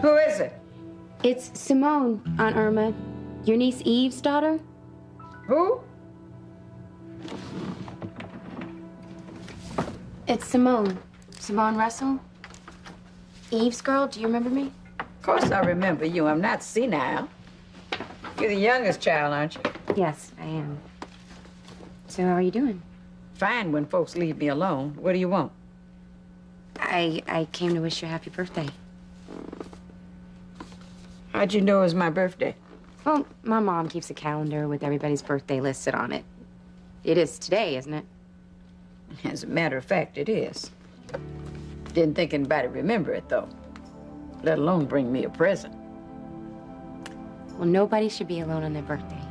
Who is it? It's Simone, Aunt Irma. Your niece Eve's daughter? Who? It's Simone. Simone Russell. Eve's girl, do you remember me? Of course I remember you. I'm not senile. You're the youngest child, aren't you? Yes, I am. So how are you doing? Fine when folks leave me alone. What do you want? I came to wish you a happy birthday. How'd you know it was my birthday? Well, my mom keeps a calendar with everybody's birthday listed on it. It is today, isn't it? As a matter of fact, it is. Didn't think anybody remember it, though. Let alone bring me a present. Well, nobody should be alone on their birthday.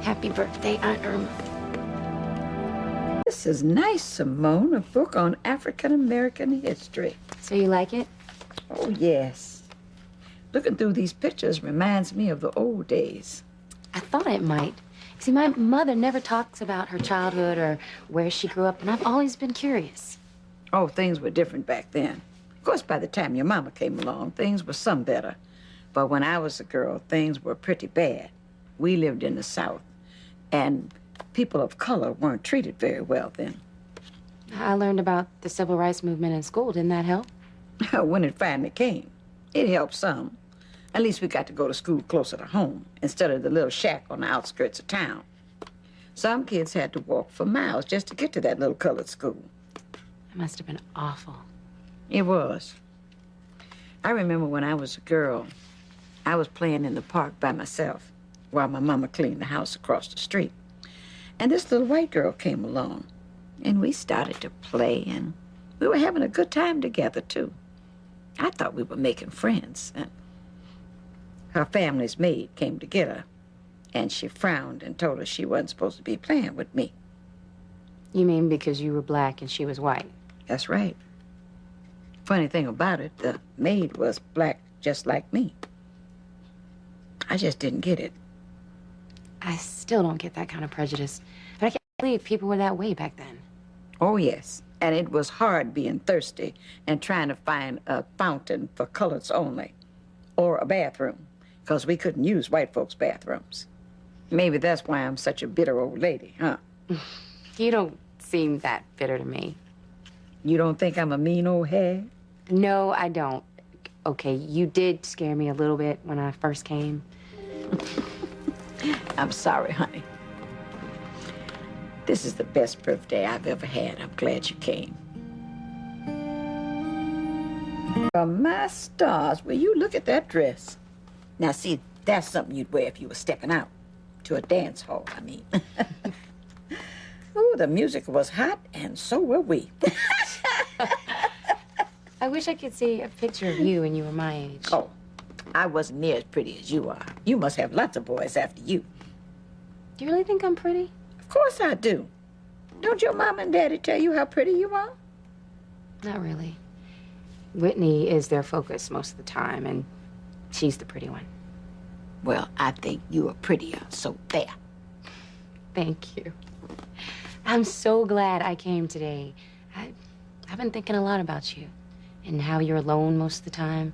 Happy birthday, Aunt Irma. This is nice, Simone. A book on African-American history. So you like it? Oh, yes. Looking through these pictures reminds me of the old days. I thought it might. See, my mother never talks about her childhood or where she grew up, and I've always been curious. Oh, things were different back then. Of course, by the time your mama came along, things were some better. But when I was a girl, things were pretty bad. We lived in the South, and people of color weren't treated very well then. I learned about the civil rights movement in school. Didn't that help? When it finally came, it helped some. At least we got to go to school closer to home instead of the little shack on the outskirts of town. Some kids had to walk for miles just to get to that little colored school. It must have been awful. It was. I remember when I was a girl, I was playing in the park by myself while my mama cleaned the house across the street. And this little white girl came along, and we started to play, and we were having a good time together, too. I thought we were making friends, and her family's maid came to get her, and she frowned and told her she wasn't supposed to be playing with me. You mean because you were black and she was white? That's right. Funny thing about it, the maid was black just like me. I just didn't get it. I still don't get that kind of prejudice. But I can't believe people were that way back then. Oh, yes. And it was hard being thirsty and trying to find a fountain for coloreds only, or a bathroom, because we couldn't use white folks' bathrooms. Maybe that's why I'm such a bitter old lady, huh? You don't seem that bitter to me. You don't think I'm a mean old hag? No, I don't. Okay, you did scare me a little bit when I first came. I'm sorry, honey. This is the best birthday I've ever had. I'm glad you came. Oh, my stars, will you look at that dress? Now, see, that's something you'd wear if you were stepping out. To a dance hall, I mean. Ooh, the music was hot, and so were we. I wish I could see a picture of you when you were my age. Oh, I wasn't near as pretty as you are. You must have lots of boys after you. Do you really think I'm pretty? Of course I do. Don't your mom and daddy tell you how pretty you are? Not really. Whitney is their focus most of the time, and she's the pretty one. Well, I think you are prettier, so there. Thank you. I'm so glad I came today. I've been thinking a lot about you and how you're alone most of the time.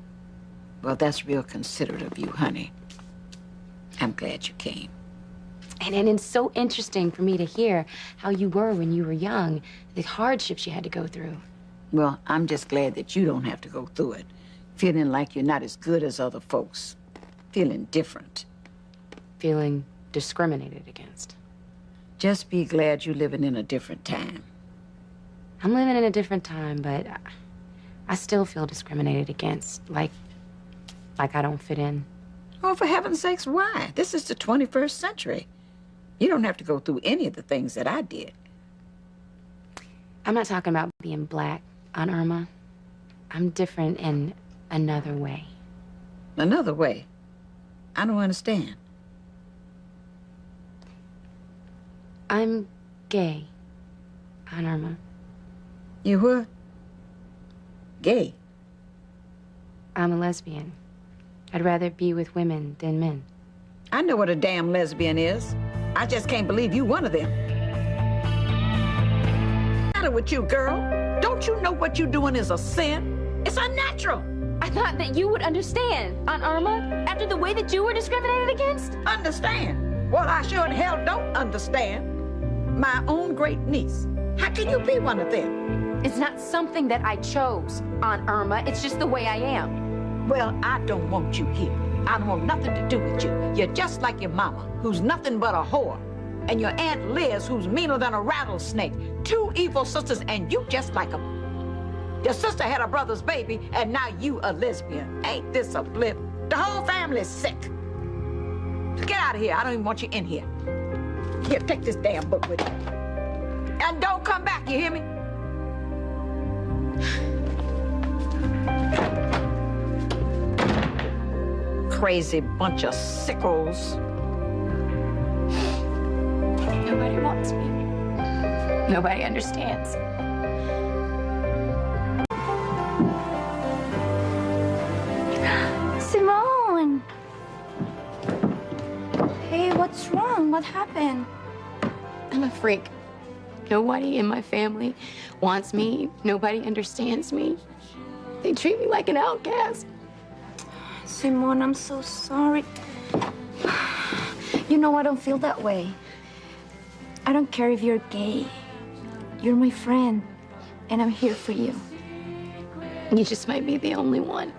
Well, that's real considerate of you, honey. I'm glad you came. And it's so interesting for me to hear how you were when you were young, the hardships you had to go through. Well, I'm just glad that you don't have to go through it, feeling like you're not as good as other folks, feeling different. Feeling discriminated against. Just be glad you're living in a different time. I'm living in a different time, but I still feel discriminated against, like I don't fit in. Oh, for heaven's sakes, why? This is the 21st century. You don't have to go through any of the things that I did. I'm not talking about being black, Aunt Irma. I'm different in another way. Another way? I don't understand. I'm gay, Aunt Irma. You what? Gay? I'm a lesbian. I'd rather be with women than men. I know what a damn lesbian is. I just can't believe you one of them. What's the matter with you, girl? Don't you know what you're doing is a sin? It's unnatural. I thought that you would understand, Aunt Irma, after the way that you were discriminated against. Understand? Well, I sure in hell don't understand. My own great niece. How can you be one of them? It's not something that I chose, Aunt Irma. It's just the way I am. Well, I don't want you here. I don't want nothing to do with you. You're just like your mama, who's nothing but a whore. And your Aunt Liz, who's meaner than a rattlesnake. Two evil sisters, and you just like them. Your sister had a brother's baby, and now you a lesbian. Ain't this a blip? The whole family's sick. So get out of here. I don't even want you in here. Here, take this damn book with you. And don't come back, you hear me? Crazy bunch of sickos. Nobody wants me. Nobody understands. Simone! Hey, what's wrong? What happened? I'm a freak. Nobody in my family wants me. Nobody understands me. They treat me like an outcast. Simone, I'm so sorry. You know, I don't feel that way. I don't care if you're gay. You're my friend, and I'm here for you. You just might be the only one.